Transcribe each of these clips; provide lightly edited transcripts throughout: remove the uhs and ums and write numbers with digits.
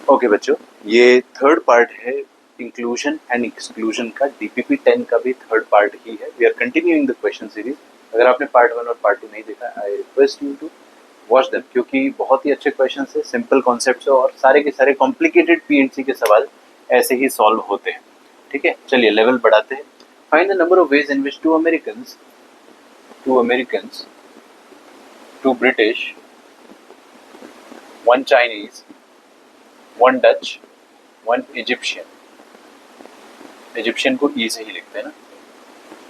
Okay बच्चों, ये third part है इंक्लूजन एंड एक्सक्लूजन का। डीपीपी 10 का भी थर्ड पार्ट ही है। We are continuing the question series. अगर आपने पार्ट 1 और पार्ट 2 नहीं देखा, I request you to watch them, क्योंकि बहुत ही अच्छे क्वेश्चन है, सिंपल कॉन्सेप्ट है और सारे के सारे कॉम्प्लिकेटेड पीएनसी के सवाल ऐसे ही सॉल्व होते हैं। ठीक है, चलिए लेवल बढ़ाते हैं। Find the number of ways in which two Americans, two British, one Chinese, one Dutch, one Egyptian. Egyptian को ई से ही लिखते हैं ना।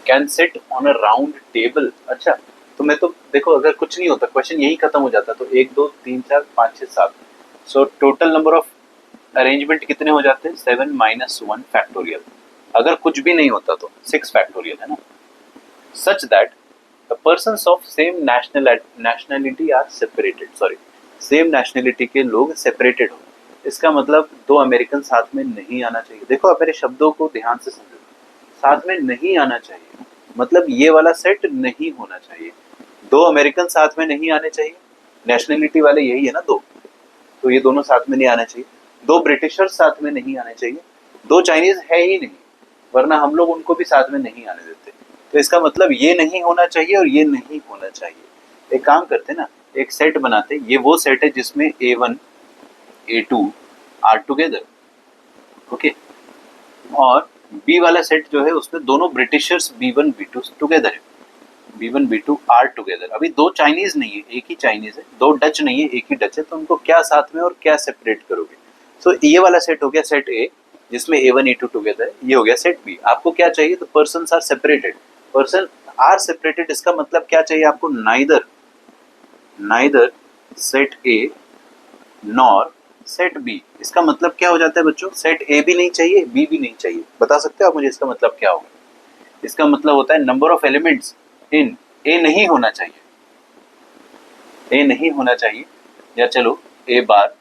Can sit on a round table. अच्छा, तो मैं तो देखो, अगर कुछ नहीं होता क्वेश्चन यही खत्म हो जाता, तो 1 2 3 4 5 6 7, so total number of arrangement कितने हो जाते हैं? 7 - 1 फैक्टोरियल। अगर कुछ भी नहीं होता तो 6 फैक्टोरियल है ना। Such that the persons of same nationality are separated. Sorry, same nationality के लोग सेपरेटेड हो। इसका मतलब दो अमेरिकन साथ में नहीं आना चाहिए। देखो, आप मेरे शब्दों को ध्यान से समझो। साथ में नहीं आना चाहिए मतलब ये वाला सेट नहीं होना चाहिए। दो अमेरिकन साथ में नहीं आने चाहिए, नेशनैलिटी वाले यही है ना दो, तो ये दोनों साथ में नहीं आने चाहिए। दो ब्रिटिशर्स साथ में नहीं आने चाहिए। दो चाइनीज है ही नहीं, वरना हम लोग उनको भी साथ में नहीं आने देते। तो इसका मतलब ये नहीं होना चाहिए और ये नहीं होना चाहिए। एक काम करते ना, एक सेट बनाते। ये वो सेट है जिसमें A1 A2 are together, okay. और बी वाला सेट जो है उसमें दोनों ब्रिटिशर्स B1 B2 टुगेदर है। B1 B2 are together. अभी दो चाइनीज नहीं है, एक ही चाइनीज है। दो डच नहीं है, एक ही डच है। तो उनको क्या साथ में और क्या सेपरेट करोगे? सो ये वाला सेट हो गया सेट ए, जिसमें A1 A2 टुगेदर है। ये हो गया सेट बी। आपको क्या चाहिए? तो person are separated. Person are separated, इसका मतलब क्या चाहिए आपको? Neither set A nor set B. इसका मतलब क्या हो जाता है बच्चों? सेट ए भी नहीं चाहिए, बी भी नहीं चाहिए। बता सकते हो आप मुझे इसका मतलब क्या होगा? इसका मतलब होता है नंबर ऑफ एलिमेंट्स इन ए नहीं होना चाहिए। ए नहीं होना चाहिए, या चलो ए बार।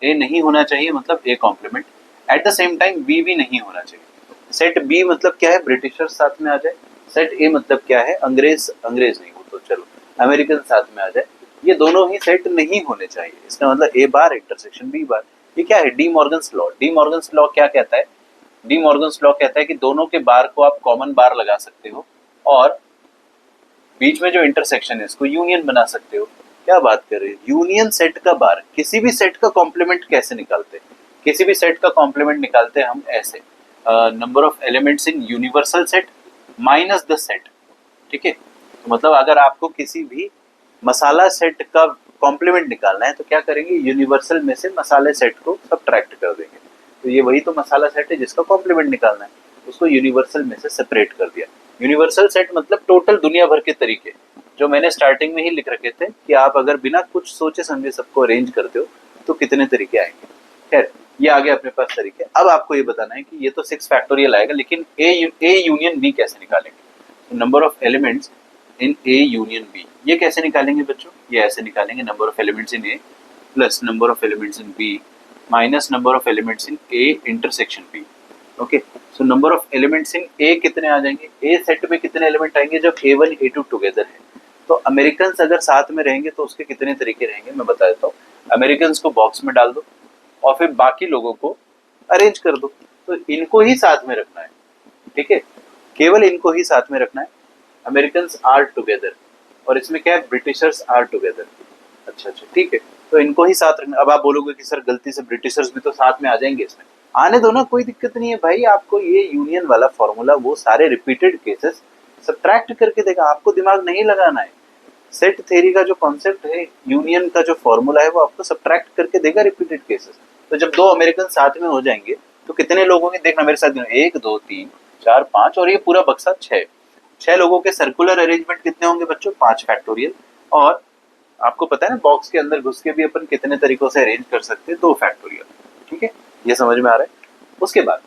ए नहीं होना चाहिए मतलब A complement. At the same time B भी नहीं होना चाहिए। सेट बी मतलब क्या है? ब्रिटिशर साथ में आ जाए। सेट ए मतलब क्या है? अंग्रेज नहीं हो तो चलो अमेरिकन साथ में आ जाए। ये दोनों ही सेट नहीं होने चाहिए। इसका मतलब ए बार इंटरसेक्शन बी बार। ये क्या है? D Morgan's law. D Morgan's law क्या कहता है? डी मॉर्गन्स लॉ कहता है कि दोनों के बार को आप कॉमन बार लगा सकते हो और बीच में जो इंटरसेक्शन है इसको यूनियन बना सकते हो। क्या बात कर रहे हैं? यूनियन सेट का बार। किसी भी सेट का कॉम्प्लीमेंट कैसे निकालते हैं? किसी भी सेट का कॉम्प्लीमेंट निकालते हैं हम ऐसे, number of elements in universal set minus the set. ठीक है, तो मतलब अगर आपको किसी भी मसाला सेट का कॉम्प्लीमेंट निकालना है तो क्या करेंगे? यूनिवर्सल में से मसाले सेट को सब्ट्रैक्ट कर देंगे। तो ये वही तो मसाला सेट है जिसका कॉम्प्लीमेंट निकालना है, उसको यूनिवर्सल में से सेपरेट कर दिया। यूनिवर्सल सेट मतलब टोटल दुनिया भर के तरीके, जो मैंने स्टार्टिंग में ही लिख रखे थे कि आप अगर बिना कुछ सोचे समझे सबको अरेंज करते हो तो कितने तरीके आएंगे। खैर, ये आ गया अपने पास तरीके। अब आपको ये बताना है कि ये तो 6 फैक्टोरियल आएगा, लेकिन ए यूनियन बी कैसे निकालेंगे? Number of elements in A union B, ये कैसे निकालेंगे बच्चों? ये ऐसे निकालेंगे, number of elements in A plus number of elements in B minus number of elements in A intersection B. Okay, so number of elements in A कितने आ जाएंगे? ए सेट में कितने एलिमेंट आएंगे जब A1 A2 टुगेदर है? तो American अगर साथ में रहेंगे तो उसके कितने तरीके रहेंगे मैं बता देता हूँ। अमेरिकन को बॉक्स में डाल दो और फिर बाकी लोगों को अरेंज कर दो। तो इनको ही साथ में रखना है, ठीक है, केवल इनको ही साथ में रखना है। अमेरिकन आर टुगेदर, और इसमें क्या है? Britishers are together. अच्छा, ठीक है, तो इनको ही साथ रखना। अब आप बोलोगे कि सर गलती से ब्रिटिशर्स भी तो साथ में आ जाएंगे। इसमें आने दो ना, कोई दिक्कत नहीं है भाई। आपको ये यूनियन वाला फॉर्मूला वो सारे रिपीटेड केसेस सब्ट्रैक्ट करके देगा, आपको दिमाग नहीं लगाना है। सेट थ्योरी का जो कॉन्सेप्ट है, यूनियन का जो फॉर्मूला है, वो आपको सब्ट्रैक्ट करके देगा रिपीटेड केसेस। तो जब दो अमेरिकन साथ में हो जाएंगे तो कितने लोग होंगे? देखना मेरे साथ, 1 2 3 4 5 और ये पूरा बक्सा 6 लोगों के सर्कुलर अरेंजमेंट कितने होंगे बच्चों? 5 फैक्टोरियल। और आपको पता है ना, बॉक्स के अंदर घुस के भी अपन कितने तरीकों से अरेंज कर सकते हैं? 2 फैक्टोरियल। ठीक है, ये समझ में आ रहा है। उसके बाद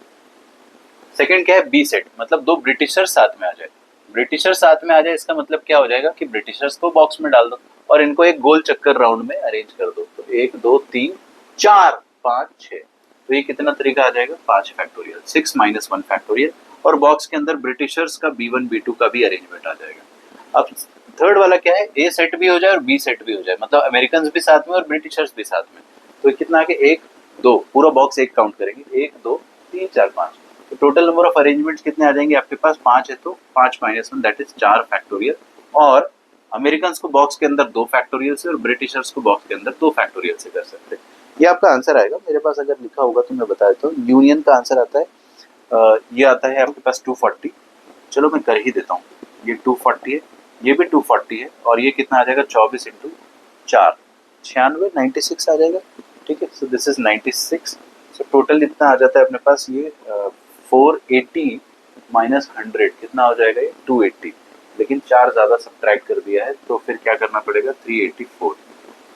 सेकंड क्या है? बी सेट, मतलब दो ब्रिटिशर्स साथ में आ जाए। ब्रिटिशर्स साथ में आ जाए, इसका मतलब क्या हो जाएगा कि ब्रिटिशर्स को बॉक्स में डाल दो और इनको एक गोल चक्कर राउंड में अरेंज कर दो। तो 1 2 3 4 5 6, तो ये कितना तरीका आ जाएगा? 5 फैक्टोरियल। 6 - 1 फैक्टोरियल। और बॉक्स के अंदर ब्रिटिशर्स का B1 B2 का भी अरेंजमेंट आ जाएगा। अब थर्ड वाला क्या है? ए सेट भी हो जाए और बी सेट भी हो जाए, मतलब अमेरिकन भी साथ में और ब्रिटिशर्स भी साथ में। तो कितना आ गया? 1 दो, पूरा बॉक्स एक काउंट करेंगे, 1 2 3 4 5, तो टोटल नंबर ऑफ अरेंजमेंट्स कितने आ जाएंगे आपके पास, 5 है तो 5 माइनस 1 दैट इज 4 फैक्टोरियल। और अमेरिकन को बॉक्स के अंदर 2 फैक्टोरियल से और ब्रिटिशर्स को बॉक्स के अंदर 2 फैक्टोरियल से कर सकते हैं। ये आपका आंसर आएगा, मेरे पास अगर लिखा होगा तो मैं बता देता हूँ। यूनियन का आंसर आता है ये आता है आपके पास 240। चलो मैं कर ही देता हूँ, ये 240 है, ये भी 240 है, और ये कितना आ जाएगा 24 इंटू 4 96 96 आ जाएगा। ठीक है, so this is 96। So total इतना आ जाता है अपने पास, ये 480 माइनस 100 कितना हो जाएगा, ये 280, लेकिन 4 ज्यादा सब्ट्रैक्ट कर दिया है तो फिर क्या करना पड़ेगा, 384।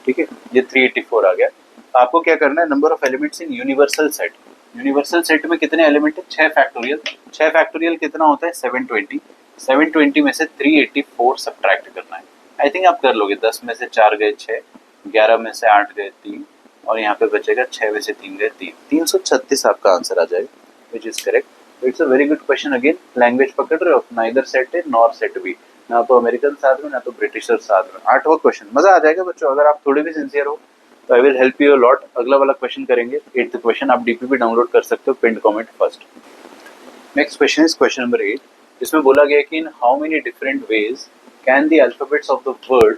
ठीक है, ये 384 आ गया। आपको क्या करना है, number of elements in universal set. Universal set में कितने एलिमेंट है, 6 फैक्टोरियल। 6 फैक्टोरियल कितना होता है, 720। 720 में से 384 सब्ट्रैक्ट करना है। आई थिंक आप कर लोगे, 10 में से 4 गए 6, 11 में से 8 गए 3, और यहाँ पे बचेगा 6 में से 3 गए 3, 336 आपका आंसर आ जाएगा, which is correct. It's a very good question. Again language पकड़ रहे हो, neither set A nor set B, ना तो अमेरिकन साथ में ना तो ब्रिटिशर साथ में। 8वां क्वेश्चन, मजा आ जाएगा बच्चों, अगर आप थोड़े भी सिंसियर हो तो I will help you lot. अगला वाला क्वेश्चन करेंगे, 8th क्वेश्चन, आप डीपीपी डाउनलोड कर सकते हो, pin comment first. Next question is question number 8, जिसमें बोला गया कि in how many different ways can the alphabets of the word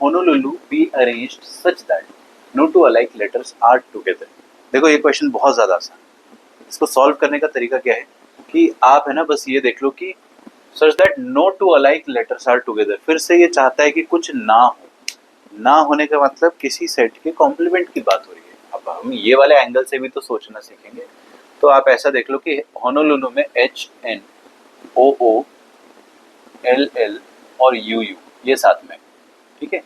Honolulu be arranged such that no two alike letters are together. देखो ये question बहुत ज्यादा आसान है। इसको सॉल्व करने का तरीका क्या है कि आप है ना बस ये देख लो कि such that no two alike letters are together, फिर से ये चाहता है कि कुछ ना हो। ना होने का मतलब किसी सेट के कॉम्प्लीमेंट की बात हो रही है। अब हम ये वाले एंगल से भी तो सोचना सीखेंगे। तो आप ऐसा देख लो कि होनोलुलु में H N O O L L और यू यू ये साथ में, ठीक है।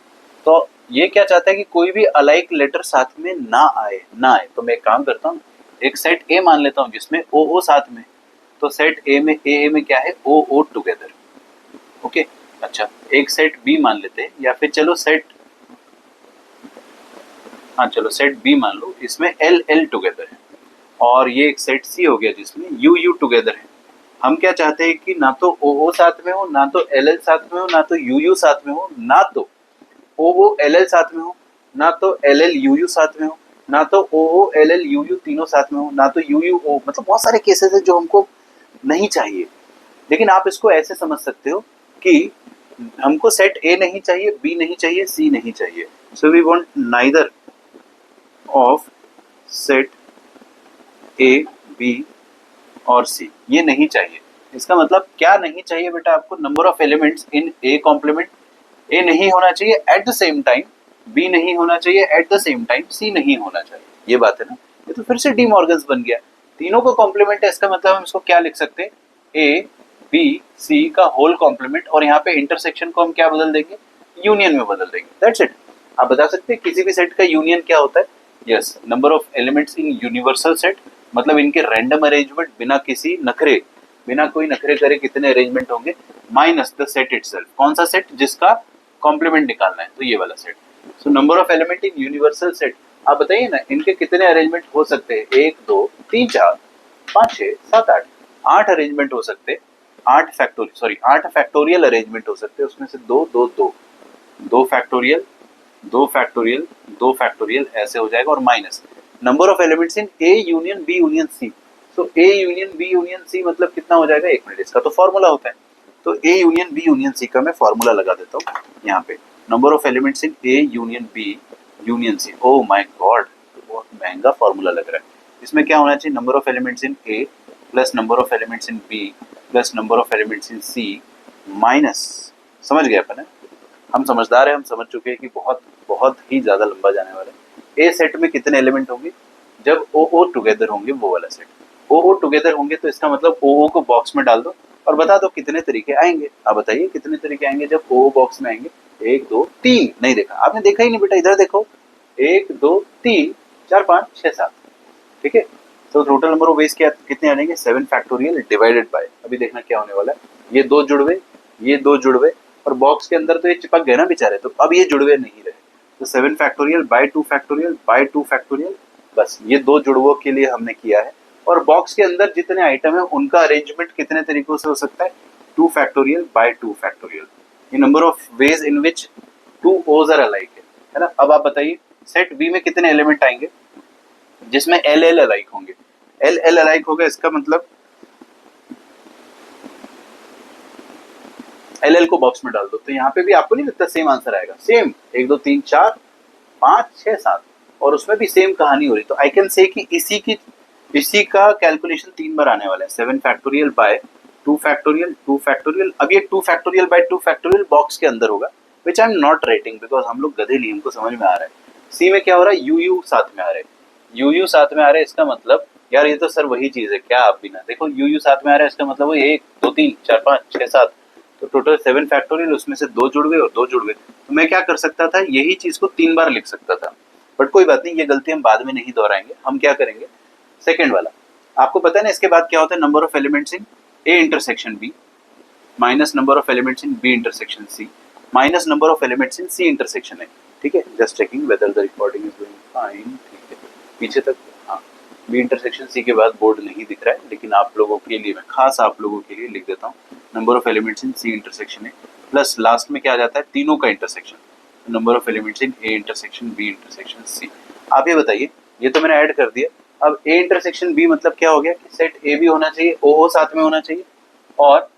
तो ये क्या चाहता है कि कोई भी अलाइक लेटर साथ में ना आए। तो मैं एक काम करता हूँ, एक सेट ए मान लेता हूँ जिसमें ओ ओ साथ में, तो सेट ए में क्या है, ओ ओ टुगेदर। ओके, अच्छा एक सेट बी मान लेते हैं, या फिर चलो सेट बी मान लो, इसमें एल एल टुगेदर है, और ये एक सेट सी हो गया जिसमें यू यू टुगेदर है। हम क्या चाहते हैं कि ना तो ओ ओ साथ में हो, ना तो एल एल साथ में हो, ना तो यू यू साथ में हो, ना तो ओ ओ एल एल साथ में हो, ना तो एल एल यू यू साथ में हो, ना तो O O L L U U तीनों साथ में हो, ना तो यू यू ओ, मतलब बहुत सारे केसेस है जो हमको नहीं चाहिए। लेकिन आप इसको ऐसे समझ सकते हो कि हमको सेट ए नहीं चाहिए, बी नहीं चाहिए, सी नहीं चाहिए, so we want neither of set A B और सी, ये नहीं चाहिए। इसका मतलब क्या नहीं चाहिए बेटा आपको, number of elements in A complement, A नहीं होना चाहिए at the same time, B नहीं होना चाहिए at the same time, C नहीं होना चाहिए। ये बात है ना, ये तो फिर से डी मॉर्गन्स बन गया। तीनों को कॉम्प्लीमेंट है, इसका मतलब हम इसको क्या लिख सकते हैं, ए बी सी का होल कॉम्प्लीमेंट, और यहाँ पे इंटरसेक्शन को हम क्या बदल देंगे, यूनियन में बदल देंगे, दैट्स इट। आप बता सकते हैं किसी भी सेट का यूनियन क्या होता है, yes, number of elements in universal set, मतलब इनके रैंडम अरेंजमेंट, बिना कोई नखरे करे कितने अरेंजमेंट होंगे, माइनस द सेट इटसेल्फ, कौन सा सेट जिसका कॉम्प्लीमेंट निकालना है, तो ये वाला set. So number of element in universal set, आप बताइए ना इनके कितने अरेंजमेंट हो सकते हैं, 1 2 3 4 5 6 7 8, 8 अरेंजमेंट हो सकते हैं, 8 फैक्टोरियल अरेंजमेंट हो सकते हैं, उसमें से 2 2 2 2 फैक्टोरियल 2 फैक्टोरियल 2 फैक्टोरियल ऐसे हो जाएगा, और minus number of elements in A union B union C. So A union B union C मतलब कितना हो जाएगा, 1 मिनट, इसका तो फॉर्मूला होता है। तो A union B union C का मैं फॉर्मूला लगा देता हूँ यहाँ पे, number of elements in A union B union C. Oh my god, बहुत महंगा फॉर्मूला लग रहा है। इसमें क्या होना चाहिए, number of elements in A plus number of elements in B plus number of elements in C minus, समझ गए अपन, हम समझदार हैं, हम समझ चुके हैं कि बहुत बहुत ही ज्यादा लंबा जाने वाला है। ए सेट में कितने एलिमेंट होंगे, जब ओ ओ टुगेदर होंगे वो वाला सेट, ओ ओ टुगेदर होंगे तो इसका मतलब ओ ओ को बॉक्स में डाल दो और बता दो कितने तरीके आएंगे। आप बताइए कितने तरीके आएंगे जब ओ बॉक्स में आएंगे, 1 2 3, नहीं देखा आपने, देखा ही नहीं बेटा, इधर देखो, 1 2 3 4 5 6 7, ठीक है। तो टोटल नंबर ऑफ वेज क्या कितने आ जाएंगे, 7 फैक्टोरियल डिवाइडेड बाय, अभी देखना क्या होने वाला है, ये 2 जुड़वे, ये 2 जुड़वे, और बॉक्स के अंदर तो ये चिपक गए ना बेचारे, तो अब ये जुड़वे नहीं रहे, तो 7 factorial by 2 factorial by 2 factorial, बस ये 2 जुड़वों के लिए हमने किया है। और बॉक्स के अंदर जितने आइटम है उनका अरेंजमेंट कितने तरीकों से हो सकता है, 2 फैक्टोरियल बाय 2 फैक्टोरियल, ये नंबर ऑफ वेज इन विच 2 ओज आर अलाइक है ना। अब आप बताइए सेट बी में कितने एलिमेंट आएंगे, जिसमें एल एल अलाइक होंगे। एल एल अलाइक होगा इसका मतलब एल एल को बॉक्स में डाल दो, तो यहाँ पे भी आपको नहीं लगता सेम आंसर आएगा? सेम 1 2 3 4 5 6 7 और उसमें भी सेम कहानी हो रही। तो आई कैन से कि इसी का कैलकुलेशन 3 बार आने वाला है। 7 फैक्टोरियल बाय 2 फैक्टोरियल 2 फैक्टोरियल। अब ये 2 फैक्टोरियल बाय 2 फैक्टोरियल बॉक्स के अंदर होगा, which I am not writing because हम लोग गधे नहीं, हमको समझ में आ रहा है। सी में क्या हो रहा है, यू यू साथ में आ रहा है, यू यू साथ में आ रहा है। इसका मतलब यार ये तो सर वही चीज है क्या, आप बिना देखो यू यू साथ में आ रहा है, इसका मतलब वो 1 2 3 4 5 6 7, तो टोटल 7 फैक्टोरियल, उसमें से 2 जुड़ गए और 2 जुड़ गए। तो मैं क्या कर सकता था, यही चीज को 3 बार लिख सकता था, बट कोई बात नहीं, ये गलती हम बाद में नहीं दोहराएंगे। हम क्या करेंगे, सेकंड वाला। आपको पता है ना इसके बाद क्या होता है, number of elements in A intersection B minus number of elements in B intersection C minus number of elements in C intersection A. ठीक है, just checking whether the recording is going fine. ठीक है, पीछे तक हाँ। B intersection सी के बाद board नहीं दिख रहा है, लेकिन आप लोगों के लिए मैं खास आप लोगों के लिए लिख देता हूँ, number of elements in C intersection A plus last में क्या आ जाता है, तीनों का intersection, number of elements in A intersection B intersection C. आप ये बताइए, ये तो मैंने ऐड कर दिया। अब ए इंटरसेक्शन बी मतलब क्या हो गया कि सेट ए भी होना चाहिए, ओ साथ में होना चाहिए और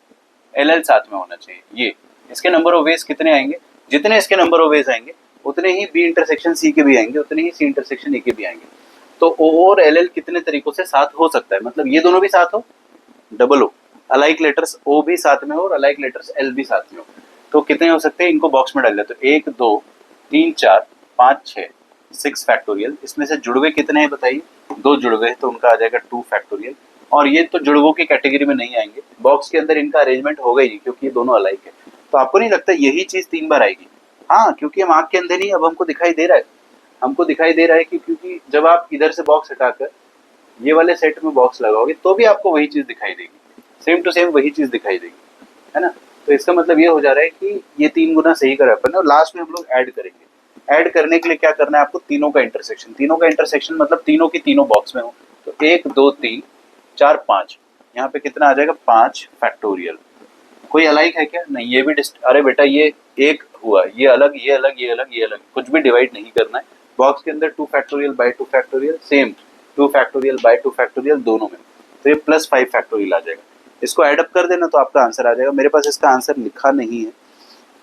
एल एल साथ में होना चाहिए। ये इसके नंबर ऑफ वेज कितने आएंगे, जितने इसके नंबर ऑफ वेज आएंगे उतने ही बी इंटरसेक्शन सी के भी आएंगे, उतने ही सी इंटरसेक्शन ए के भी आएंगे। तो ओ और एल एल कितने तरीकों से साथ हो सकता है, मतलब ये दोनों भी साथ हो, डबल हो, अलाइक लेटर्स ओ भी साथ में हो और अलाइक लेटर्स एल भी साथ में हो, तो कितने हो सकते हैं, इनको बॉक्स में डाल दिया। तो 1 2 3 4 5 6 6 फैक्टोरियल। इसमें से जुड़वे कितने हैं बताइए, 2 जुड़वे, तो उनका आ जाएगा 2 फैक्टोरियल। और ये तो जुड़वों की कैटेगरी में नहीं आएंगे, बॉक्स के अंदर इनका अरेंजमेंट होगा ही क्योंकि ये दोनों अलाइक है। तो आपको नहीं लगता यही चीज 3 बार आएगी? हाँ, क्योंकि हम आंख के अंदर नहीं, अब हमको दिखाई दे रहा है, हमको दिखाई दे रहा है कि क्योंकि जब आप इधर से बॉक्स हटाकर ये वाले सेट में बॉक्स लगाओगे तो भी आपको वही चीज दिखाई देगी, सेम टू सेम वही चीज दिखाई देगी, है ना। तो इसका मतलब ये हो जा रहा है कि ये 3 गुना सही करा अपन ने। और लास्ट में हम लोग ऐड करेंगे। ऐड करने के लिए क्या करना है आपको, तीनों का इंटरसेक्शन। तीनों का इंटरसेक्शन मतलब तीनों की तीनों बॉक्स में हो, तो 1 2 3 4 5, यहाँ पे कितना आ जाएगा, 5 फैक्टोरियल। कोई अलाइक है क्या, नहीं, ये भी अरे बेटा ये एक हुआ, ये अलग ये अलग ये अलग ये अलग, कुछ भी डिवाइड नहीं करना है। बॉक्स के अंदर 2 factorial by 2 factorial same, 2 factorial by 2 factorial दोनों में, तो ये प्लस 5 फैक्टोरियल आ जाएगा। इसको एड अप कर देना तो आपका आंसर आ जाएगा। मेरे पास इसका आंसर लिखा नहीं है,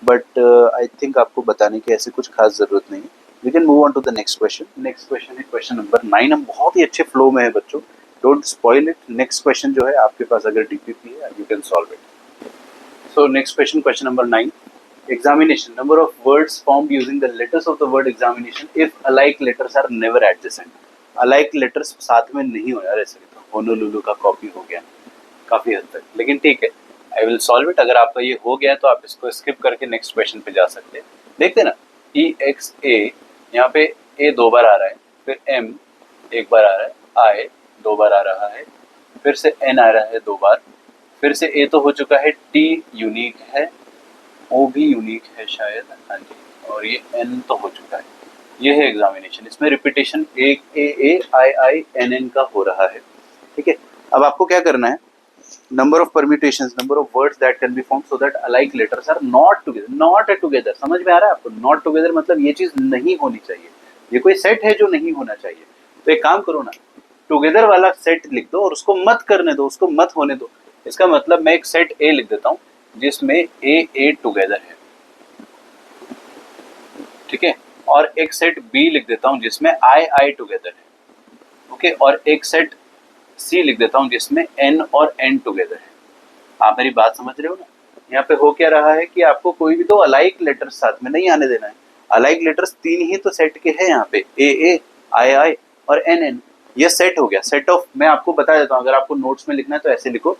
बट आई थिंक आपको बताने की ऐसी कुछ खास जरूरत नहीं है। We can move on to the next question. Next question है क्वेश्चन नंबर 9। हम बहुत ही अच्छे फ्लो में है बच्चों, don't spoil it. Next question जो है आपके पास अगर डीपीपी है you can solve it. So next question, question number 9. Examination. Number of words formed using the letters of the word examination if alike letters are never adjacent. Alike letters साथ में नहीं हो यार, ऐसे तो होनोलुलु का copy हो गया काफी हद तक, लेकिन ठीक है, आई विल सॉल्व इट। अगर आपका ये हो गया है तो आप इसको स्किप करके नेक्स्ट क्वेश्चन पे जा सकते हैं। देखते ना, ई एक्स ए, यहाँ पे ए 2 बार आ रहा है, फिर एम 1 बार आ रहा है, आई 2 बार आ रहा है, फिर से एन आ रहा है 2 बार, फिर से ए तो हो चुका है, टी यूनिक है, ओ भी यूनिक है शायद, हाँ जी, और ये एन तो हो चुका है। ये है एग्जामिनेशन, इसमें repetition A A I I N N का हो रहा है। ठीक है, अब आपको क्या करना है, number of permutations, number of words that can be formed so that alike letters are not together. Not together समझ में आ रहा है आपको? नॉट टुगेदर मतलब ये चीज नहीं होनी चाहिए, ये कोई सेट है जो नहीं होना चाहिए। तो एक काम करो ना, टुगेदर वाला सेट लिख दो और उसको मत करने दो, उसको मत होने दो। इसका मतलब मैं एक सेट ए लिख देता हूं जिसमें ए टुगेदर है, ठीक है, और एक सेट बी लिख देता हूं जिसमें आई टुगेदर है, ओके, और एक सेट सी लिख देता हूं जिसमें एन और एन टुगेदर है। आप मेरी बात समझ रहे हो ना? यहाँ पे हो क्या रहा है कि आपको कोई भी दो अलाइक लेटर्स साथ में नहीं आने देना है। अलाइक लेटर्स 3 ही तो सेट के हैं यहाँ पे, ए आई और एन। ये सेट हो गया, सेट ऑफ, मैं आपको बता देता हूँ, अगर आपको नोट्स में लिखना है तो ऐसे लिखो,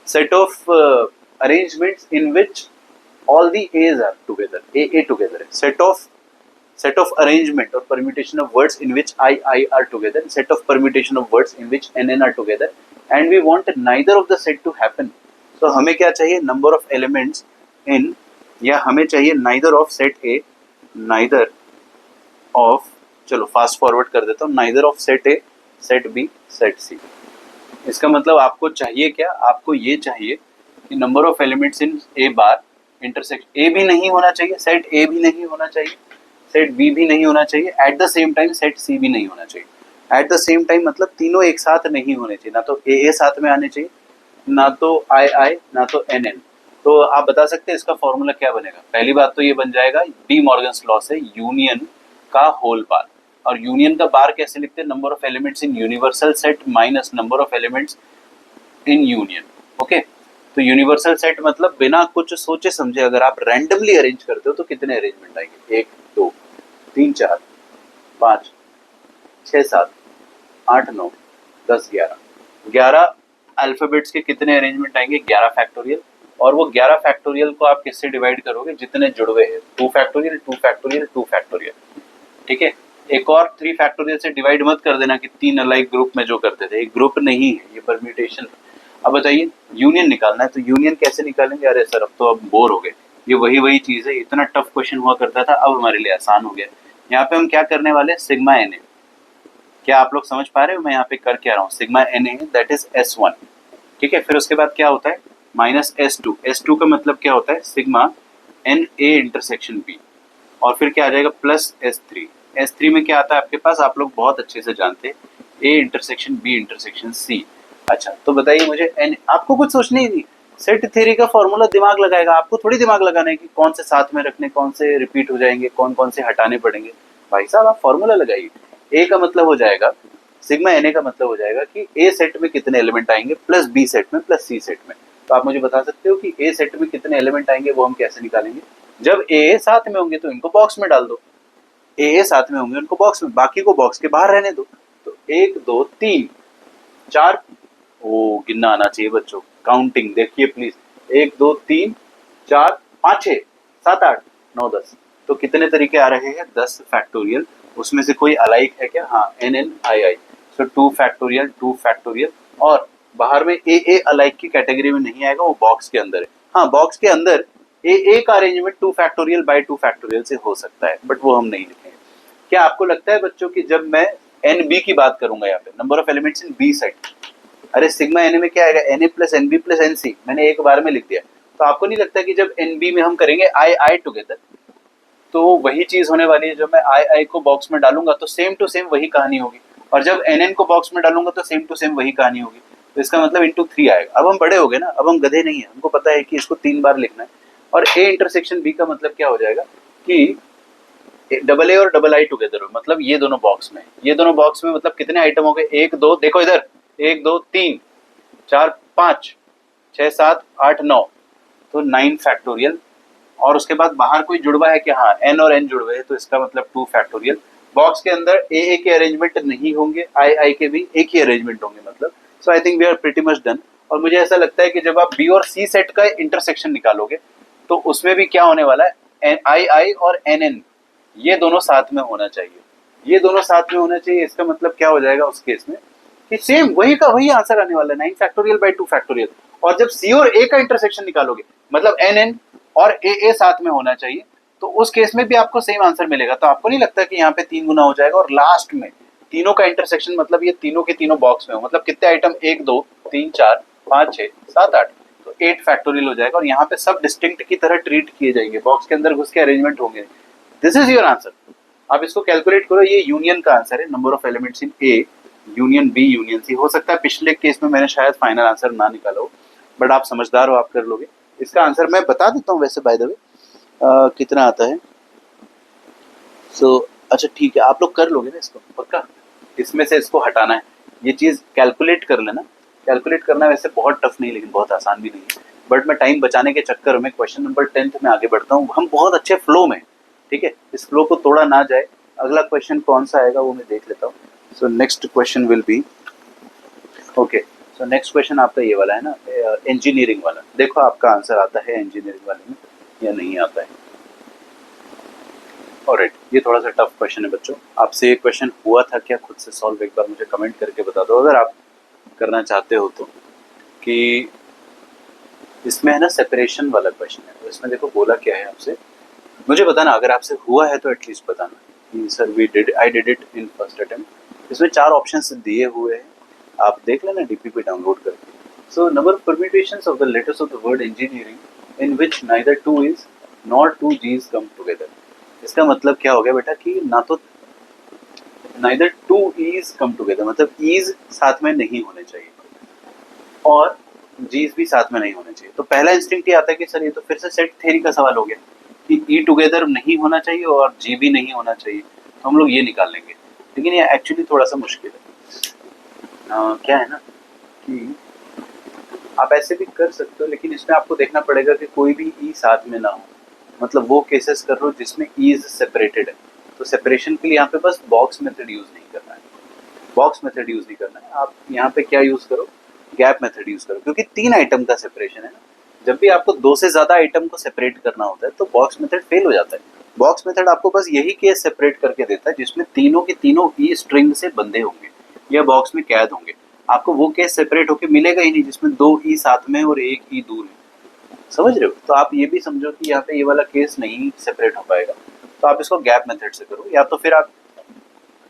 set of arrangements in which all the A's are together, A together है, set of arrangement or permutation of words in which I are together, set of permutation of words in which NN are together, and we want neither of the set to happen. So हमें क्या चाहिए, number of elements in, या हमें चाहिए neither of set A, neither of, चलो fast forward कर देता हूँ, neither of set A, set B, set C। इसका मतलब आपको चाहिए क्या, आपको ये चाहिए कि number of elements in A bar intersection, A भी नहीं होना चाहिए, सेट ए भी नहीं होना चाहिए, सेट बी भी नहीं होना चाहिए, at the same time set C भी नहीं होना चाहिए। एट द सेम टाइम मतलब तीनों एक साथ नहीं होने चाहिए, ना तो ए साथ में आने चाहिए, ना तो आई, ना तो एन। तो आप बता सकते हैं इसका फॉर्मूला क्या बनेगा? पहली बात तो ये बन जाएगा डी मॉर्गन्स लॉ से यूनियन का होल बार। और यूनियन का बार कैसे लिखते हैं? Number of elements in universal set minus number of elements in union. Okay, तो यूनिवर्सल सेट मतलब बिना कुछ सोचे समझे अगर आप रैंडमली अरेंज करते हो तो कितने अरेंजमेंट आएंगे? 1 2 3 4 5 6 7 8 9 10 11, 11 अल्फाबेट्स के कितने अरेंजमेंट आएंगे? 11 फैक्टोरियल। और वो 11 फैक्टोरियल को आप किससे डिवाइड करोगे? जितने जुड़वे हैं, 2 फैक्टोरियल 2 फैक्टोरियल 2 फैक्टोरियल। ठीक है, एक और 3 फैक्टोरियल से डिवाइड मत कर देना कि 3 अलग ग्रुप में जो करते थे, एक ग्रुप नहीं है, ये परम्यूटेशन। अब बताइए यूनियन निकालना है, तो यूनियन कैसे निकालेंगे? अरे सर अब तो अब बोर हो गए, ये वही चीज है, इतना टफ क्वेश्चन हुआ करता था, अब हमारे लिए आसान हो गया। यहाँ पे हम क्या करने वाले हैं? Sigma n A. क्या आप लोग समझ पा रहे हो मैं यहाँ पे कर क्या रहा हूँ? Sigma n A that is S1। ठीक है, फिर उसके बाद क्या होता है? Minus S2। S2 का मतलब क्या होता है? Sigma n A intersection B. और फिर क्या आ जाएगा? Plus S3। S3 में क्या आता है आपके पास? आप लोग बहुत अच्छे से जानते हैं, A intersection B intersection C. अच्छा, तो बताइए मुझे एन, आपको कुछ सोचना ही नहीं, सेट थ्योरी का फॉर्मूला दिमाग लगाएगा, आपको थोड़ी दिमाग लगाना है कि कौन से साथ में रखने, कौन से रिपीट हो जाएंगे, कौन कौन से हटाने पड़ेंगे। भाई साहब आप फॉर्मूला लगाइए। ए का मतलब हो जाएगा, सिग्मा एन ए का मतलब हो जाएगा कि ए सेट में कितने एलिमेंट आएंगे प्लस बी सेट में प्लस सी सेट में। तो आप मुझे बता सकते हो कि ए सेट में कितने एलिमेंट आएंगे? वो हम कैसे निकालेंगे? जब ए साथ में होंगे तो इनको बॉक्स में डाल दो, ए साथ में होंगे उनको बॉक्स में, बाकी को बॉक्स के बाहर रहने दो। तो 1 2 3 4, ओ गिनना आना चाहिए बच्चों, काउंटिंग देखिए प्लीज। 1 2 3 4 5 6 7 8 9 10। तो कितने तरीके आ रहे हैं? 10 फैक्टोरियल। उसमें से कोई अलाइक है क्या? हाँ, एन एन आई आई। सो 2 फैक्टोरियल 2 फैक्टोरियल। और बाहर में ए अलाइक की कैटेगरी में नहीं आएगा, वो बॉक्स के अंदर है। हाँ, बॉक्स के अंदर ए का अरेंजमेंट 2 फैक्टोरियल बाय 2 फैक्टोरियल से हो सकता है, बट वो हम नहीं लिखेंगे। क्या आपको लगता है बच्चों की जब मैं एन बी की बात करूंगा यहाँ पे, number of elements in B set, अरे सिग्मा एन ए में क्या आएगा? N A plus n B plus n C, मैंने एक बार में लिख दिया। तो आपको नहीं लगता कि जब एन बी में हम करेंगे आई आई टुगेदर, तो वही चीज होने वाली है? जब मैं आई आई को बॉक्स में डालूंगा तो सेम टू सेम वही कहानी होगी, और जब एन एन को बॉक्स में डालूंगा तो सेम टू सेम वही कहानी होगी। तो इसका मतलब इंटू 3 आएगा। अब हम बड़े हो गए ना, अब हम गधे नहीं है, हमको पता है कि इसको 3 बार लिखना है। और ए इंटरसेक्शन बी का मतलब क्या हो जाएगा कि डबल ए और डबल आई टुगेदर हो, मतलब ये दोनों बॉक्स में, ये दोनों बॉक्स में मतलब कितने आइटम हो गए? 1 2, देखो इधर, 1 2 3 4 5 6 7 8 9, तो 9 फैक्टोरियल। और उसके बाद बाहर कोई जुड़वा है कि हाँ एन और एन जुड़वे है, तो इसका मतलब 2 फैक्टोरियल। बॉक्स के अंदर ए के अरेंजमेंट नहीं होंगे, आई आई के भी एक ही अरेंजमेंट होंगे, मतलब so I think we are pretty much done. और मुझे ऐसा लगता है कि जब आप बी और सी सेट का इंटरसेक्शन निकालोगे तो उसमें भी क्या होने वाला है? आई आई और एन एन, ये दोनों साथ में होना चाहिए, ये दोनों साथ में होना चाहिए। इसका मतलब क्या हो जाएगा उस केस में कि सेम वही का वही आंसर आने वाला है, 9 फैक्टोरियल बाय 2 फैक्टोरियल। और जब सी और ए का इंटरसेक्शन निकालोगे मतलब एन एन और ए साथ में होना चाहिए, तो उस केस में भी आपको सेम आंसर मिलेगा। तो आपको नहीं लगता कि यहाँ पे 3 गुना हो जाएगा? और लास्ट में तीनों का इंटरसेक्शन मतलब ये तीनों के तीनों बॉक्स में हो, मतलब कितने आइटम? 1 2 3 4 5 6 7 8, तो 8 फैक्टोरियल हो जाएगा। और यहाँ पे सब डिस्टिंक्ट की तरह ट्रीट किए जाएंगे, बॉक्स के अंदर घुस के अरेंजमेंट होंगे। This is your answer. आप इसको कैलकुलेट करो, ये यूनियन का आंसर है, number of elements in A union B union C. हो सकता है पिछले केस में मैंने शायद फाइनल आंसर ना निकाला हो, बट आप समझदार हो, आप कर लोगे। इसका आंसर मैं बता देता हूँ वैसे बाय द वे कितना आता है। सो अच्छा ठीक है, आप लोग कर लोगे ना इसको पक्का? इसमें से इसको हटाना है, ये चीज़ कैलकुलेट कर लेना। कैलकुलेट करना वैसे बहुत टफ नहीं, लेकिन बहुत आसान भी नहीं है, बट मैं टाइम बचाने के चक्कर में क्वेश्चन नंबर 10 में आगे बढ़ता हूँ। हम बहुत अच्छे फ्लो में, ठीक है, इस फ्लो को तोड़ा ना जाए। अगला क्वेश्चन कौन सा आएगा वो मैं देख लेता हूँ। So next question will be, okay, so next question आपका ये वाला है ना, इंजीनियरिंग वाला। देखो आपका आंसर आता है इंजीनियरिंग वाले में या नहीं आता है। ऑलराइट, ये थोड़ा सा टफ क्वेश्चन है बच्चों। आपसे ये क्वेश्चन हुआ था क्या? खुद से सॉल्व एक बार मुझे कमेंट करके बता दो अगर आप करना चाहते हो तो। कि इसमें है ना सेपरेशन वाला क्वेश्चन है, तो इसमें देखो बोला क्या है आपसे, मुझे बताना अगर आपसे हुआ है तो एटलीस्ट बताना कि sir I did it in first attempt. इसमें 4 ऑप्शंस दिए हुए हैं, आप देख लेना डीपी पे डाउनलोड करके। So number of permutations of the letters of the word engineering in which neither 2 is not 2 G's come together. इसका मतलब क्या हो गया बेटा कि ना तो neither two E's come together, मतलब ईज साथ में नहीं होने चाहिए और जीज भी साथ में नहीं होने चाहिए। तो पहला इंस्टिंक्ट ये आता है कि सर ये तो फिर से सेट थ्योरी का सवाल हो गया कि ई टुगेदर नहीं होना चाहिए और जी भी नहीं होना चाहिए, तो हम लोग ये निकाल लेंगे। लेकिन ये एक्चुअली थोड़ा सा मुश्किल है। क्या है ना कि आप ऐसे भी कर सकते हो, लेकिन इसमें आपको देखना पड़ेगा कि कोई भी ई साथ में ना हो, मतलब वो केसेस कर लो जिसमें ईज सेपरेटेड है। तो सेपरेशन के लिए यहाँ पे बस बॉक्स मेथड यूज नहीं करना है, बॉक्स मेथड यूज नहीं करना है। आप यहाँ पे क्या यूज करो, गैप मेथड यूज करो, क्योंकि 3 आइटम का सेपरेशन है ना। जब भी आपको 2 से ज्यादा आइटम को सेपरेट करना होता है तो बॉक्स मेथड फेल हो जाता है। बॉक्स मेथड आपको बस यही केस सेपरेट करके देता है जिसमें तीनों के तीनों ई स्ट्रिंग से बंधे होंगे या बॉक्स में कैद होंगे। आपको वो केस सेपरेट होकर मिलेगा ही नहीं जिसमें 2 ई साथ में और 1 ई दूर है। समझ रहे हो? तो आप ये भी समझो कि यहाँ पे ये वाला केस नहीं सेपरेट हो पाएगा, तो आप इसको गैप मेथड से करो, या तो फिर आप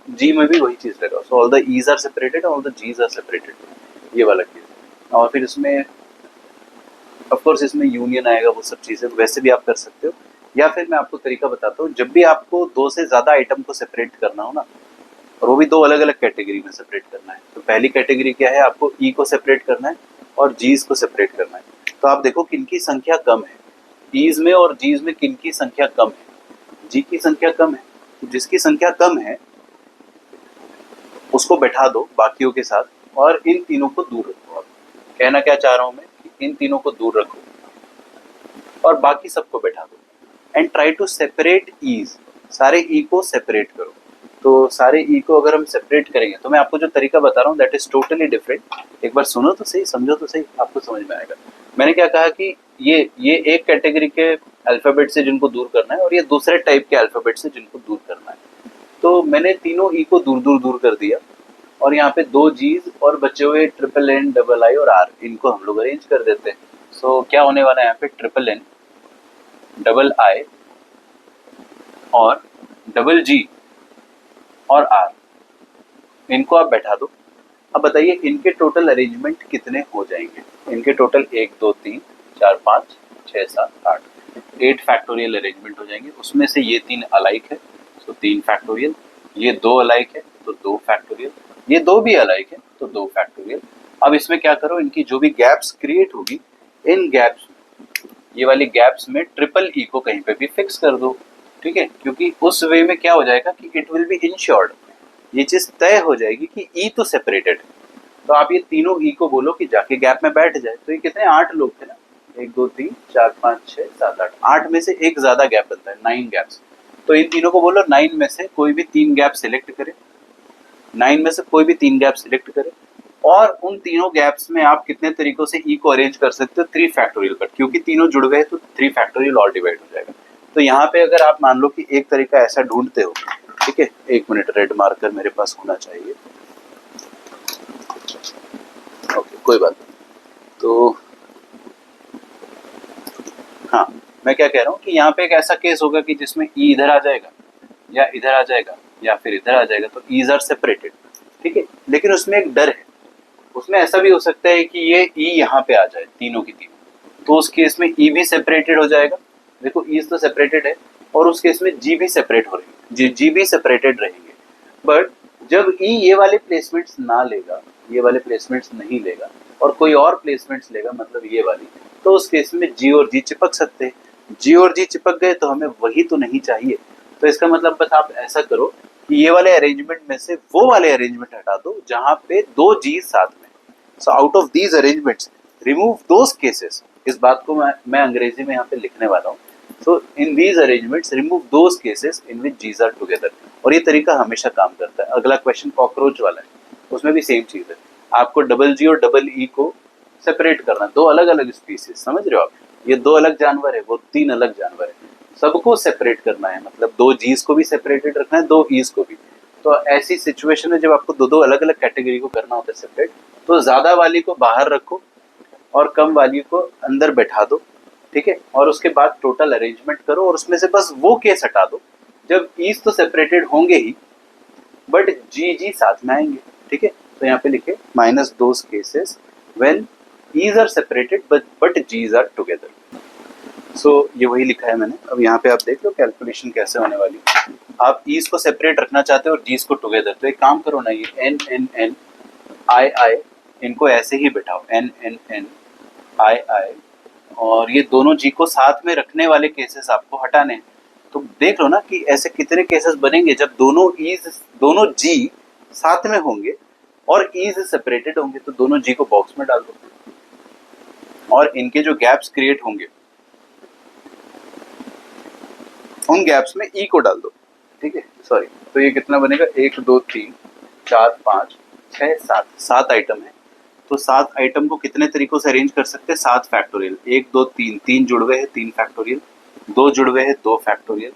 जी में भी वही चीज लगाओ। So all the E's are separated, all the G's are separated, ये वाला केस। और फिर इसमें ऑफ कोर्स इसमें यूनियन आएगा, वो सब चीजें वैसे भी आप कर सकते हो। या फिर मैं आपको तरीका बताता हूँ, जब भी आपको 2 से ज्यादा आइटम को सेपरेट करना हो ना, और वो भी 2 अलग अलग कैटेगरी में सेपरेट करना है, तो पहली कैटेगरी क्या है, आपको ई को सेपरेट करना है और जीज को सेपरेट करना है। तो आप देखो किनकी संख्या कम है, ईज में और जीज में किनकी संख्या कम है, जी की संख्या कम है। तो जिसकी संख्या कम है उसको बैठा दो बाकियों के साथ और इन तीनों को दूर रखो। अब कहना क्या चाह रहा हूं मैं कि इन तीनों को दूर रखो और बाकी सबको बैठा दो and try to separate E's, सारे ई को सेपरेट करो। तो सारे ई को अगर हम सेपरेट करेंगे, तो मैं आपको जो तरीका बता रहा हूँ दैट इज टोटली डिफरेंट। एक बार सुनो तो सही, समझो तो सही, आपको समझ में आएगा। मैंने क्या कहा कि ये एक कैटेगरी के अल्फाबेट से जिनको दूर करना है और ये दूसरे टाइप के अल्फाबेट से जिनको दूर करना है। तो मैंने तीनों ई को दूर दूर दूर कर दिया और यहाँ पे 2 जीज और बचे हुए ट्रिपल एन, डबल आई और आर, इनको हम लोग अरेंज कर देते हैं। सो क्या होने वाला है यहाँ पे, ट्रिपल एन, डबल आई और डबल जी और आर, इनको आप बैठा दो। अब बताइए इनके टोटल अरेंजमेंट कितने हो जाएंगे। इनके टोटल 1 2 3 4 5 6 7 8 8 फैक्टोरियल अरेंजमेंट हो जाएंगे। उसमें से ये 3 अलाइक है तो 3 फैक्टोरियल, ये 2 अलाइक है तो 2 फैक्टोरियल, ये 2 भी अलाइक है तो 2 फैक्टोरियल। अब इसमें क्या करो, इनकी जो भी गैप्स क्रिएट होगी, इन गैप्स, ये वाली गैप्स में ट्रिपल ई को कहीं पे भी फिक्स कर दो। ठीक है, क्योंकि उस वे में क्या हो जाएगा कि इट विल बी इंश्योर्ड, ये चीज तय हो जाएगी कि ई तो सेपरेटेड है। तो आप ये तीनों ई को बोलो कि जाके गैप में बैठ जाए। तो ये कितने 8 लोग थे ना, 1 2 3 4 5 6 7 8, 8 में से एक ज्यादा गैप बनता है, 9 गैप्स। तो इन तीनों को बोलो 9 में से कोई भी 3 गैप सिलेक्ट करे, 9 में से कोई भी 3 गैप सिलेक्ट करे और उन तीनों गैप्स में आप कितने तरीकों से ई को अरेंज कर सकते हो, 3 फैक्टोरियल पर, क्योंकि तीनों जुड़ गए तो 3 फैक्टोरियल और डिवाइड हो जाएगा। तो यहाँ पे अगर आप मान लो कि एक तरीका ऐसा ढूंढते हो, ठीक है, 1 मिनट, रेड मार्कर मेरे पास होना चाहिए, ओके कोई बात नहीं। तो हाँ, मैं क्या कह रहा हूँ कि यहाँ पे एक ऐसा केस होगा कि जिसमें ई इधर आ जाएगा या इधर आ जाएगा या फिर इधर आ जाएगा, तो ईज आर सेपरेटेड। ठीक है, लेकिन उसमें एक डर है, उसमें ऐसा भी हो सकता है कि ये ई यहाँ पे आ जाए, तीनों की तीनों, तो उस केस में ई भी सेपरेटेड हो जाएगा। देखो ईज तो सेपरेटेड है और उस केस में जी भी सेपरेट हो रही है, जी भी सेपरेटेड रहेंगे। बट जब ई ये वाले प्लेसमेंट्स ना लेगा, ये वाले प्लेसमेंट्स नहीं लेगा और कोई और प्लेसमेंट्स लेगा, मतलब ये वाली, तो उस केस में जी और जी चिपक सकते हैं। जी और जी चिपक गए तो हमें वही तो नहीं चाहिए। तो इसका मतलब बस आप ऐसा करो कि ये वाले अरेंजमेंट में से वो वाले अरेंजमेंट हटा दो जहां पे 2 जी साथ में। So out of these arrangements remove those cases. इस बात को मैं अंग्रेजी में यहाँ पे लिखने वाला हूँ। So in these arrangements remove those cases in which G's are together. और ये तरीका हमेशा काम करता है। अगला क्वेश्चन कॉकरोच वाला है, उसमें भी सेम चीज है। आपको डबल जी और डबल ई को सेपरेट करना, 2 अलग अलग स्पीसीज, समझ रहे हो आप, ये 2 अलग जानवर है, वो 3 अलग जानवर है, सबको सेपरेट करना है, मतलब 2 जीज को भी सेपरेटेड रखना है, 2 ईज को भी। तो ऐसी सिचुएशन में जब आपको 2 अलग अलग कैटेगरी को करना होता है सेपरेट, तो ज्यादा वाली को बाहर रखो और कम वाली को अंदर बैठा दो। ठीक है, और उसके बाद टोटल अरेंजमेंट करो और उसमें से बस वो केस हटा दो जब ईज तो सेपरेटेड होंगे ही बट जी जी साथ में आएंगे। ठीक है, तो यहाँ पे लिखे minus those cases when E's are separated but G's are together. ये वही लिखा है मैंने। अब यहाँ पे आप देख लो कैलकुलेशन कैसे होने वाली है। आप ईज को सेपरेट रखना चाहते हो और जीज को टुगेदर, तो एक काम करो ना, ये एन एन एन आई आई इनको ऐसे ही बिठाओ, एन एन एन आई आई, और ये दोनों जी को साथ में रखने वाले केसेस आपको हटाने हैं। तो देख लो ना कि ऐसे कितने केसेस बनेंगे जब दोनों जी साथ में होंगे और ईज सेपरेटेड होंगे। तो दोनों जी को बॉक्स में डाल दो और इनके जो गैप्स क्रिएट होंगे उन गैप्स में ई को डाल दो, ठीक है। सॉरी, तो ये कितना बनेगा, 1 2 3 4 5 6 7, 7 आइटम है। तो 7 आइटम को कितने तरीकों से अरेंज कर सकते हैं, 7 फैक्टोरियल, 1 2 3, 3 जुड़वे हैं 3 फैक्टोरियल, 2 जुड़वे हैं 2 फैक्टोरियल,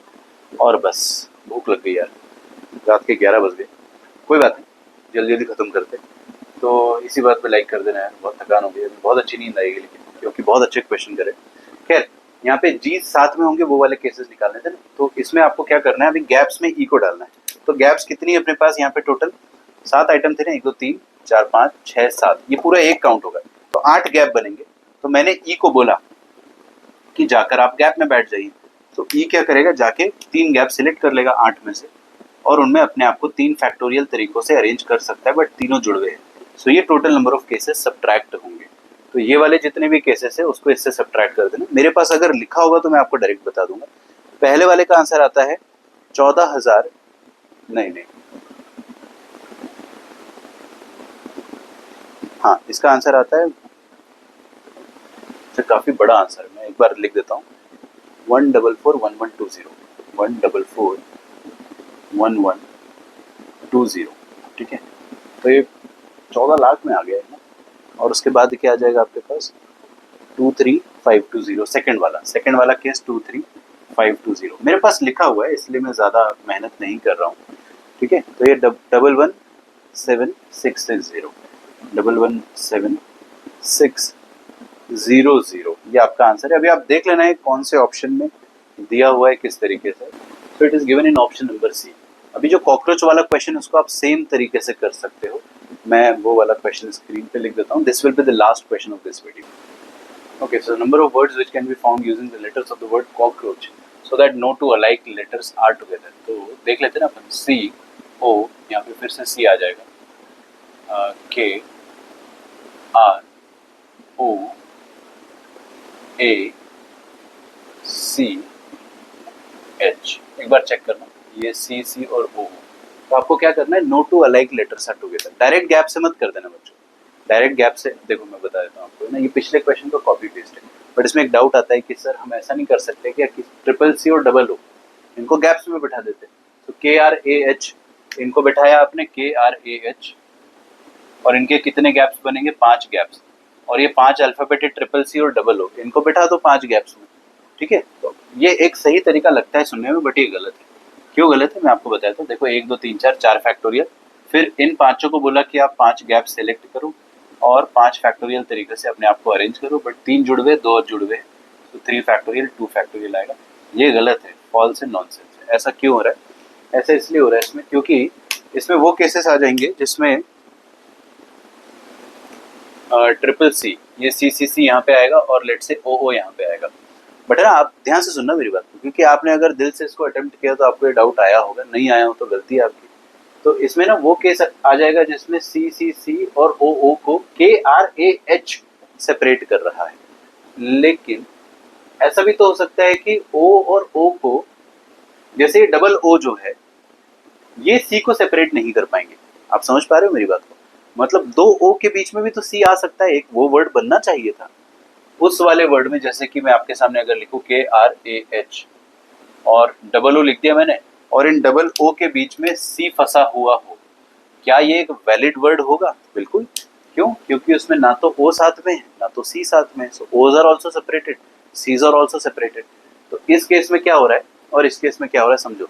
और बस। भूख लग गई यार, रात के 11 बज गए। कोई बात नहीं, जल्दी जल्दी खत्म करते। तो इसी बात पे लाइक कर देना यार, बहुत थकान हो गई है, बहुत अच्छी नींद आएगी लेकिन, क्योंकि बहुत अच्छे क्वेश्चन करे। खैर, यहाँ पे जी साथ में होंगे वो वाले केसेस निकालने थे ना, तो इसमें आपको क्या करना है, अभी गैप्स में ई को डालना है। तो गैप्स कितनी है अपने पास यहाँ पे, टोटल 7 आइटम थे ना, 1 2 3 4 5 6 7, ये पूरा एक काउंट होगा, तो 8 गैप बनेंगे। तो मैंने ई को बोला कि जाकर आप गैप में बैठ जाइए, तो ई क्या करेगा, जाके 3 गैप सिलेक्ट कर लेगा 8 में से, और उनमें अपने आप को 3 फैक्टोरियल तरीकों से अरेंज कर सकता है, बट तीनों जुड़वे हैं। सो ये total number of cases subtract होंगे। तो ये वाले जितने भी केसेस है उसको इससे सब्ट्रैक्ट कर देना। मेरे पास अगर लिखा होगा तो मैं आपको डायरेक्ट बता दूंगा। पहले वाले का आंसर आता है 14,000, नहीं, हाँ, इसका आंसर आता है, काफी बड़ा आंसर है, मैं एक बार लिख देता हूँ, 1441120, 1441120, ठीक है। तो ये 14 लाख में आ गया है ना, और उसके बाद क्या आ जाएगा आपके पास, 23520, सेकंड वाला केस 23520 मेरे पास लिखा हुआ है, इसलिए मैं ज़्यादा मेहनत नहीं कर रहा हूँ, ठीक है। तो ये 117,660, 117,600, ये आपका आंसर है। अभी आप देख लेना है कौन से ऑप्शन में दिया हुआ है किस तरीके से। तो it is given in option number C. अभी जो कॉकरोच वाला क्वेश्चन है उसको आप सेम तरीके से कर सकते हो। मैं वो वाला क्वेश्चन स्क्रीन पे लिख देता हूँ। This will be the last question of this video. Okay, so number of words which can be found using the letters of the word cockroach so that no two alike letters are together. तो देख लेते हैं ना अपन, C O, यहाँ पे फिर से C आ जाएगा, K R O A C H। एक बार चेक करना, ये C और O। तो आपको क्या करना है, no two alike letters are together. Direct gap से मत कर देना बच्चों, डायरेक्ट गैप से, देखो मैं बता देता हूँ आपको ना, ये पिछले क्वेश्चन का कॉपी पेस्ट है, बट इसमें एक डाउट आता है कि सर हम ऐसा नहीं कर सकते क्या कि ट्रिपल सी और डबल ओ इनको गैप्स में बिठा देते। तो KRAH इनको बिठाया आपने, KRAH, और इनके कितने गैप्स बनेंगे, 5 गैप्स, और ये 5 अल्फाबेट है, ट्रिपल सी और डबल ओ, इनको बिठा दो 5 गैप्स में, ठीक है। तो ये एक सही तरीका लगता है सुनने में, बट ये गलत है। क्यों गलत है मैं आपको बताता हूँ। देखो 1 2 3 4 फैक्टोरियल, फिर इन पांचों को बोला कि आप 5 गैप सेलेक्ट करो और 5 फैक्टोरियल तरीके से अपने आप को अरेंज करो, बट 3 जुड़वे 2 और जुड़वे, तो 3 फैक्टोरियल 2 फैक्टोरियल आएगा। ये गलत है, फॉल्स है, नॉनसेंस है। ऐसा क्यों हो रहा है, ऐसा इसलिए हो रहा है इसमें क्योंकि इसमें वो केसेस आ जाएंगे जिसमें ट्रिपल सी, ये CCC यहाँ पे आएगा और लेट से OO यहाँ पे आएगा। बट है ना, आप ध्यान से सुनना मेरी बात को, क्योंकि आपने अगर दिल से इसको अटेम्प्ट किया तो आपको ये डाउट आया होगा, नहीं आया हो तो गलती है आपकी। तो इसमें ना वो केस आ जाएगा जिसमें CCC और OO को KRAH सेपरेट कर रहा है, लेकिन ऐसा भी तो हो सकता है कि O और O को, जैसे डबल O जो है ये C को सेपरेट नहीं कर पाएंगे। आप समझ पा रहे हो मेरी बात को, मतलब 2 O के बीच में भी तो C आ सकता है, एक वो वर्ड बनना चाहिए था उस वाले वर्ड में। जैसे कि मैं आपके सामने अगर लिखूं KRAH और डबल O लिख दिया मैंने, और इन डबल O के बीच में C फंसा हुआ हो, क्या ये एक वैलिड वर्ड होगा? बिल्कुल। क्यों? क्योंकि उसमें ना तो O साथ में है ना तो C साथ में है। So O's are also separated, C's are also separated. तो इस केस में क्या हो रहा है और इस केस में क्या हो रहा है समझो।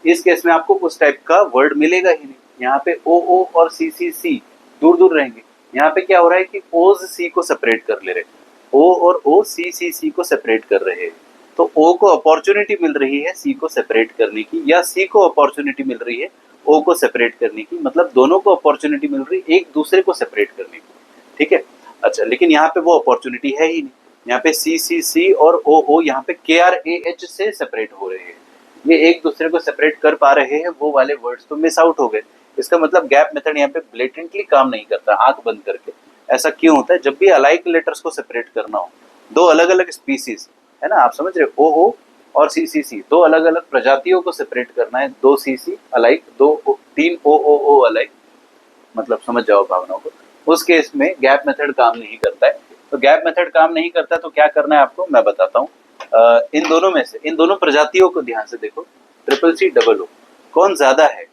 इस केस में आपको उस टाइप का वर्ड मिलेगा ही नहीं। यहाँ पे OO और CCC दूर दूर रहेंगे। यहाँ पे क्या हो रहा है कि O's C को सेपरेट कर ले रहे, O और O C को सेपरेट कर रहे हैं। तो O को अपॉर्चुनिटी मिल रही है C को सेपरेट करने की, या C को अपॉर्चुनिटी मिल रही है O को सेपरेट करने की, मतलब दोनों को अपॉर्चुनिटी मिल रही है एक दूसरे को सेपरेट करने की, ठीक है। अच्छा, लेकिन यहाँ पे वो अपॉर्चुनिटी है ही नहीं, यहाँ पे सी सी सी और ओ ओ यहाँ पे के आर ए एच से सेपरेट हो रहे हैं, ये एक दूसरे को सेपरेट कर पा रहे हैं, वो वाले वर्ड्स तो मिस आउट हो गए। इसका मतलब गैप मेथड यहाँ पे ब्लेटेंटली काम नहीं करता आंख बंद करके। ऐसा क्यों होता है? जब भी अलाइक लेटर्स को सेपरेट करना हो, दो अलग अलग स्पीसीज है ना, आप समझ रहे हो, ओ ओ और सी सी सी, दो अलग अलग प्रजातियों को सेपरेट करना है, दो सी सी अलाइक, तीन ओ अलाइक, मतलब समझ जाओ भावनाओं को, उस केस में गैप मेथड काम नहीं करता है। तो गैप मेथड काम नहीं करता तो क्या करना है आपको, मैं बताता हूँ। इन दोनों में से, इन दोनों प्रजातियों को ध्यान से देखो, ट्रिपल सी डबल ओ, कौन ज्यादा है?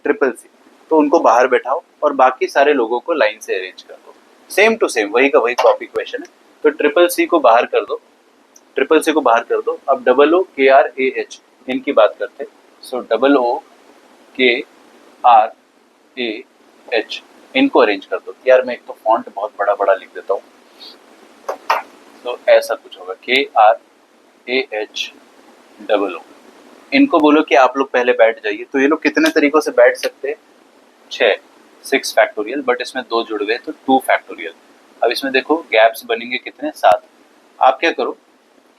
Triple C. तो उनको बाहर बैठाओ और बाकी सारे लोगों को लाइन से अरेंज कर दो, सेम टू सेम वही का वही कॉपी क्वेश्चन है। तो ट्रिपल सी को बाहर कर दो, ट्रिपल सी को बाहर कर दो। अब डबल ओ के आर ए एच इनकी बात करते हैं। सो डबल ओ के आर ए एच इनको अरेंज कर दो। यार मैं एक तो फॉन्ट बहुत बड़ा बड़ा लिख देता हूँ, तो ऐसा कुछ होगा, K R A H double O. इनको बोलो कि आप लोग पहले बैठ जाइए। तो ये लोग कितने तरीकों से बैठ सकते हैं? 6 फैक्टोरियल, बट इसमें 2 जुड़ गए तो 2 फैक्टोरियल। अब इसमें देखो गैप्स बनेंगे कितने? 7। आप क्या करो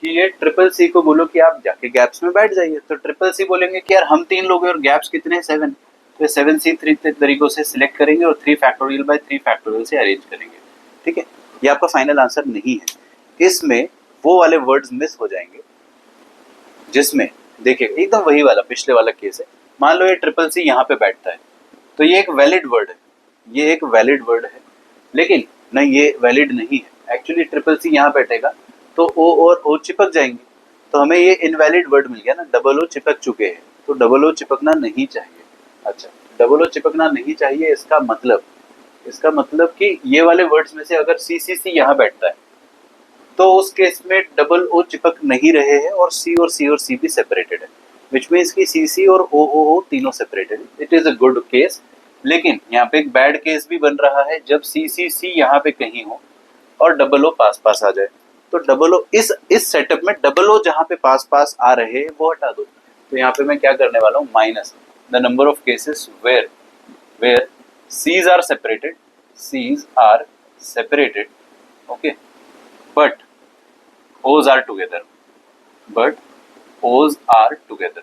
कि ये ट्रिपल सी को बोलो कि आप जाके गैप्स में बैठ जाइए। तो ट्रिपल सी बोलेंगे कि यार हम 3 लोग हैं और गैप्स कितने हैं? 7। तो 7C 3 तरीकों से सिलेक्ट करेंगे और 3 फैक्टोरियल बाय 3 फैक्टोरियल से अरेंज करेंगे। ठीक है, ये आपका फाइनल आंसर नहीं है। इसमें वो वाले वर्ड्स मिस हो जाएंगे जिसमें, देखिए एकदम वही वाला पिछले वाला केस है। मान लो ये ट्रिपल सी यहाँ पे बैठता है, तो ये एक वैलिड वर्ड है, ये एक वैलिड वर्ड है, लेकिन नहीं, ये वैलिड नहीं है। एक्चुअली ट्रिपल सी यहाँ बैठेगा तो ओ और ओ चिपक जाएंगे, तो हमें ये इनवैलिड वर्ड मिल गया ना, डबल ओ चिपक चुके हैं, तो डबल ओ चिपकना नहीं चाहिए। अच्छा, डबल ओ चिपकना नहीं चाहिए, इसका मतलब कि ये वाले वर्ड्स में से अगर सी सी सी यहाँ बैठता है तो उस केस में डबल ओ चिपक नहीं रहे हैं और सी भी सेपरेटेड है, विच मीन्स की सी सी और ओ तीनों सेपरेटेड है। It is a good case. लेकिन यहाँ पे एक बैड केस भी बन रहा है जब सी यहाँ पे कहीं हो और डबल ओ पास पास आ जाए। तो डबल ओ इस सेटअप में डबल ओ जहाँ पे पास पास आ रहे हैं वो हटा दो। तो यहाँ पे मैं क्या करने वाला हूँ, minus the number of cases where C's are separated, okay, but O's are together, but O's are together.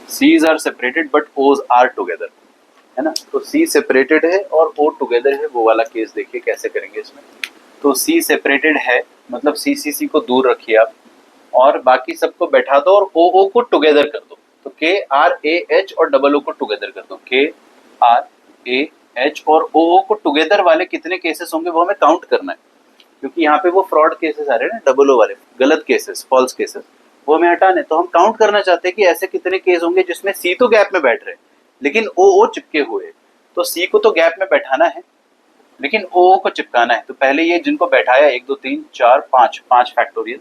C's are separated, but O's are together, है ना। तो C separated है और O together है, वो वाला केस देखिए कैसे करेंगे इसमें। तो C separated है, मतलब C को दूर रखिए आप और बाकी सबको बैठा दो और O को टुगेदर कर दो। तो K R A H और डबल O को टुगेदर कर दो। K R A H और O को टुगेदर वाले कितने केसेस होंगे वो हमें काउंट करना है, क्योंकि यहाँ पे वो फ्रॉड केसेस आ रहे हैं ना, डबल ओ वाले गलत केसेस, फॉल्स केसेस, वो हमें हटाने। तो हम काउंट करना चाहते हैं कि ऐसे कितने केस होंगे जिसमें सी तो गैप में बैठ रहे लेकिन ओ चिपके हुए। तो सी को तो गैप में बैठाना है लेकिन ओ को चिपकाना है। तो पहले ये जिनको बैठाया 1 2 3 4 5 फैक्टोरियल,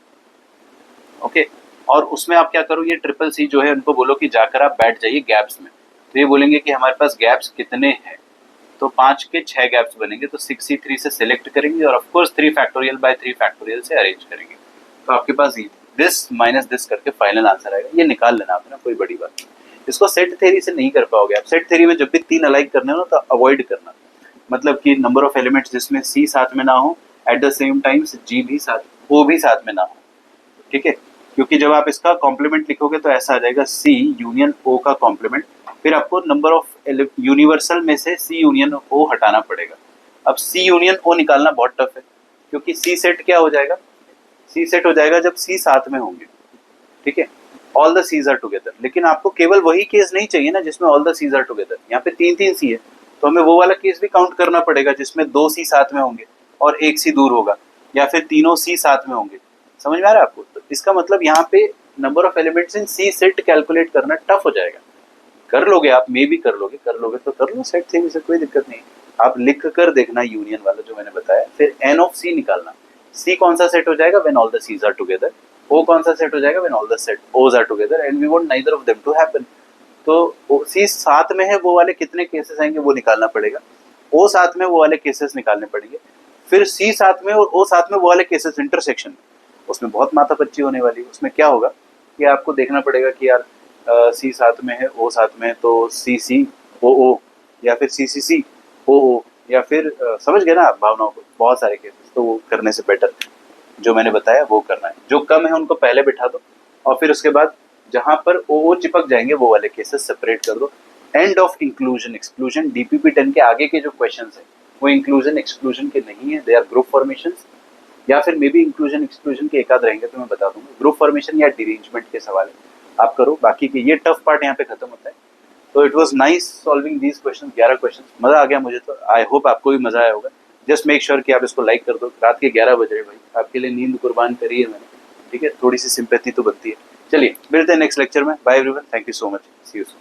ओके, और उसमें आप क्या करो, ये ट्रिपल सी जो है उनको बोलो कि जाकर आप बैठ जाइए गैप्स में। तो ये बोलेंगे कि हमारे पास गैप्स कितने हैं, तो 5 के 6 गैप्स बनेंगे। तो 6C3 से सिलेक्ट करेंगे और ऑफकोर्स 3 फैक्टोरियल बाय 3 फैक्टोरियल से अरेंज करेंगे। तो आपके पास दिस माइनस दिस करके फाइनल आंसर आएगा। ये निकाल लेना आपने, कोई बड़ी बात नहीं। इसको सेट थ्योरी से नहीं कर पाओगे आप। सेट थ्योरी में जब भी 3 अलाइक करने हो तो अवॉइड करना, मतलब कि नंबर ऑफ एलिमेंट्स जिसमें सी साथ में ना हो, एट द सेम टाइम जी भी साथ, ओ भी साथ में ना हो, ठीक है। क्योंकि जब आप इसका कॉम्प्लीमेंट लिखोगे तो ऐसा आ जाएगा सी यूनियन ओ का कॉम्प्लीमेंट, फिर आपको नंबर ऑफ यूनिवर्सल में से सी यूनियन ओ हटाना पड़ेगा। अब सी यूनियन ओ निकालना बहुत टफ है, क्योंकि सी सेट क्या हो जाएगा, सी सेट हो जाएगा जब सी साथ में होंगे, ठीक है, all the C's are together. लेकिन आपको केवल वही केस नहीं चाहिए ना जिसमें all the C's are together. यहाँ पे 3 सी है, तो हमें वो वाला केस भी काउंट करना पड़ेगा जिसमें 2 सी साथ में होंगे और 1 सी दूर होगा, या फिर तीनों सी साथ में होंगे। समझ में आ रहा है आपको? तो इसका मतलब यहाँ पे number of elements in C set calculate करना टफ हो जाएगा। कर लोगे आप, मे भी कर लोगे तो कर लो सेट थ्योरी से, कोई दिक्कत नहीं। आप लिख कर देखना यूनियन वाला जो मैंने बताया, फिर एन ऑफ सी निकालना। सी कौन सा सेट हो जाएगा, when all the C's are together. ओ कौन सा सेट हो जाएगा, when all the set O's are together and we want neither of them to happen. तो सी साथ में है, वो वाले कितने केसेस आएंगे वो निकालना पड़ेगा। ओ साथ में वो वाले केसेस निकालने पड़ेंगे। फिर सी साथ में और ओ साथ में वो वाले केसेस इंटरसेक्शन, उसमें बहुत माथापच्ची होने वाली है। उसमें क्या होगा कि आपको देखना पड़ेगा कि यार सी साथ में है, ओ साथ में है, तो सी ओ, या फिर सी ओ, या फिर समझ गए ना आप भावनाओं को, बहुत सारे केसेस। तो वो करने से बेटर जो मैंने बताया वो करना है। जो कम है उनको पहले बिठा दो और फिर उसके बाद जहां पर ओ चिपक जाएंगे वो वाले केसेस सेपरेट कर दो। End of inclusion exclusion DPP 10 के आगे के जो क्वेश्चन है वो इंक्लूजन एक्सक्लूजन के नहीं है, दे आर ग्रुप फॉर्मेशन, या फिर मे बी इंक्लूजन एक्सक्लूजन के एक आध रहेंगे तो मैं बता दूंगा। ग्रुप फॉर्मेशन या डिरेंजमेंट के सवाल है, आप करो। बाकी के ये टफ पार्ट यहाँ पे खत्म होता है। तो it was nice solving these question, 11 question, मजा आ गया मुझे तो। आई होप आपको भी मजा आया होगा। जस्ट मेक श्योर कि आप इसको लाइक कर दो। रात के 11 बज रहे भाई, आपके लिए नींद कुर्बान करी है मैंने, ठीक है, थोड़ी सी सिंपैथी तो बनती है। चलिए मिलते हैं नेक्स्ट लेक्चर में। Bye everyone, thank you so much, see you soon.